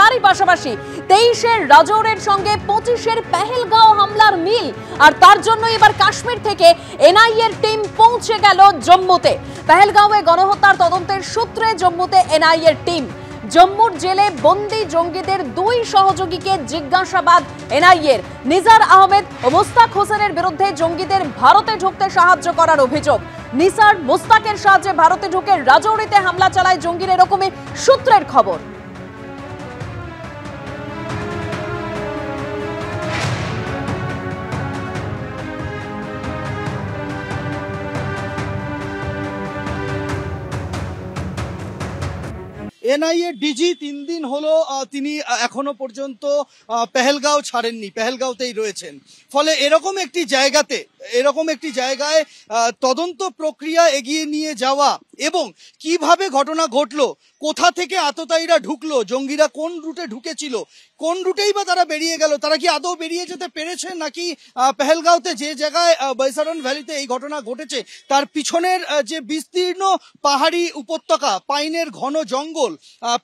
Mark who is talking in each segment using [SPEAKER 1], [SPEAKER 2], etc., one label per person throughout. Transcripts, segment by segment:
[SPEAKER 1] তারই পাশাপাশি 23-এর রাজৌরের সঙ্গে 25-এর পেহেলগাঁও হামলার মিল। আর তার জন্য এবার কাশ্মীর থেকে এনআইএর টিম পৌঁছে গেল জম্মুতে। পেহেলগাঁওয়ে গণহত্যার তদন্তের সূত্রে জম্মুতে এনআইএর টিম। জম্মুর জেলে বন্দী জঙ্গিদের 2 সহযোগীকে জিজ্ঞাসাবাদ এনআইএর। নিজার আহমেদ ও মুস্তাক হোসেনের বিরুদ্ধে জঙ্গিদের ভারতে ঢুকতে সাহায্য করার অভিযোগ। নিসার মুস্তাকের সাহায্যে ভারতে ঢুকে রাজৌরিতে হামলা চালায় জঙ্গির, এরকমই সূত্রের খবর।
[SPEAKER 2] এনআইএ ডিজি 3 দিন হলো তিনি এখনো পর্যন্ত পেহেলগাঁও ছাড়েননি, পেহেলগাঁওতেই রয়েছেন। ফলে এরকম একটি জায়গায় তদন্ত প্রক্রিয়া এগিয়ে নিয়ে যাওয়া এবং কিভাবে ঘটনা ঘটলো, কোথা থেকে আততায়ীরা ঢুকলো, জঙ্গিরা কোন রুটে ঢুকেছিল, কোন রুটেই বা তারা বেরিয়ে গেল, তারা কি আদৌ বেরিয়ে যেতে পেরেছে নাকি পেহেলগাঁওতে যে জায়গায় বৈশারণ ভ্যালিতে এই ঘটনা ঘটেছে তার পিছনের যে বিস্তীর্ণ পাহাড়ি উপত্যকা, পাইনের ঘন জঙ্গল,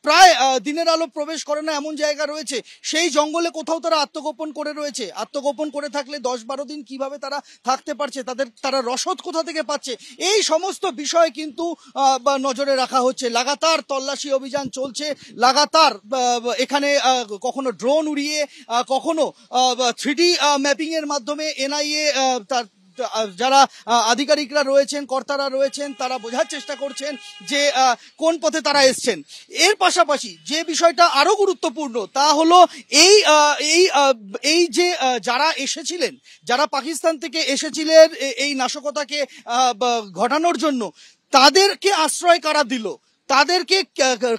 [SPEAKER 2] প্রায় দিনের আলো প্রবেশ করে না এমন জায়গা রয়েছে, সেই জঙ্গলে কোথাও তারা আত্মগোপন করে রয়েছে। আত্মগোপন করে থাকলে 10-12 দিন কিভাবে তারা থাকতে পারছে, তারা রসদ কোথা থেকে পাচ্ছে, এই সমস্ত বিষয় কিন্তু নজরে রাখা হচ্ছে। লাগাতার তল্লাশি অভিযান চলছে, লাগাতার এখানে কখনো ড্রোন উড়িয়ে, কখনো 3D ম্যাপিং এর মাধ্যমে এনআইএ তার যারা আধিকারিকরা রয়েছেন, কর্তারা রয়েছেন, তারা বোঝার চেষ্টা করছেন যে কোন পথে তারা এসছেন। এর পাশাপাশি যে বিষয়টা আরো গুরুত্বপূর্ণ তা হলো এই যে যারা এসেছিলেন, যারা পাকিস্তান থেকে এসেছিলেন এই নাশকতাকে ঘটানোর জন্য, তাদেরকে আশ্রয় কারা দিল, তাদেরকে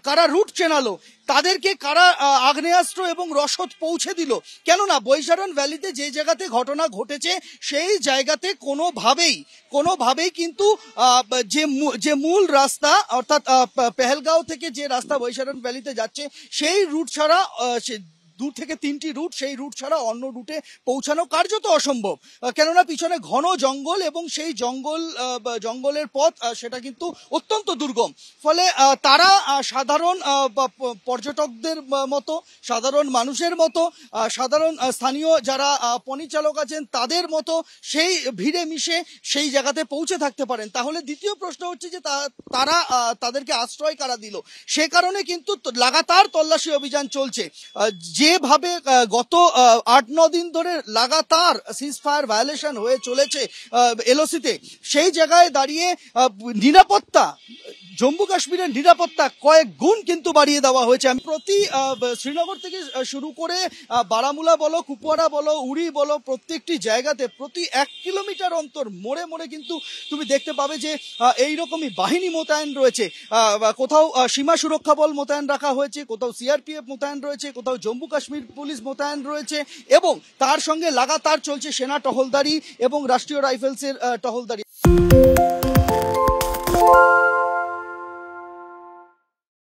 [SPEAKER 2] কারা রুট চেনালো, তাদেরকে কারা আগ্নেয়াস্ত্র এবং রসদ পৌঁছে দিল। কেননা বৈশারণ ভ্যালিতে যে জায়গাতে ঘটনা ঘটেছে সেই জায়গাতে কোনোভাবেই কিন্তু যে মূল রাস্তা, অর্থাৎ পেহেলগাঁও থেকে যে রাস্তা বৈশারণ ভ্যালিতে যাচ্ছে সেই রুট ছাড়া, 2 থেকে 3টি রুট, সেই রুট ছাড়া অন্য রুটে পৌঁছানো কার্যত অসম্ভব। কেননা পিছনে ঘন জঙ্গল এবং সেই জঙ্গলের পথ সেটা কিন্তু অত্যন্ত দুর্গম। ফলে তারা সাধারণ পর্যটকদের মতো, সাধারণ মানুষের মতো, সাধারণ স্থানীয় যারা পনি চালক আছেন তাদের মতো সেই ভিড়ে মিশে সেই জায়গাতে পৌঁছে থাকতে পারেন। তাহলে দ্বিতীয় প্রশ্ন হচ্ছে যে তাদেরকে আশ্রয় কারা দিল। সে কারণে কিন্তু লাগাতার তল্লাশি অভিযান চলছে। যেভাবে গত 8-9 দিন ধরে লাগাতার সিজফায়ার ভায়োলেশন হয়ে চলেছে এলওসিতে, সেই জায়গায় দাঁড়িয়ে নিরাপত্তা, জম্মু কাশ্মীরের নিরাপত্তা কয়েক গুণ কিন্তু বাড়িয়ে দেওয়া হয়েছে। প্রতি শ্রীনগর থেকে শুরু করে বারামুলা বলো, কুপওয়ারা বলো, উড়ি বলো, প্রত্যেকটি জায়গাতে প্রতি 1 কিলোমিটার অন্তর মোড়ে মোড়ে কিন্তু তুমি দেখতে পাবে যে এইরকমই বাহিনী মোতায়েন রয়েছে। কোথাও সীমা সুরক্ষা বল মোতায়েন রাখা হয়েছে, কোথাও সিআরপিএফ মোতায়েন রয়েছে, কোথাও জম্মু কাশ্মীর পুলিশ মোতায়েন রয়েছে এবং তার সঙ্গে লাগাতার চলছে সেনা টহলদারি এবং রাষ্ট্রীয় রাইফেলসের টহলদারি।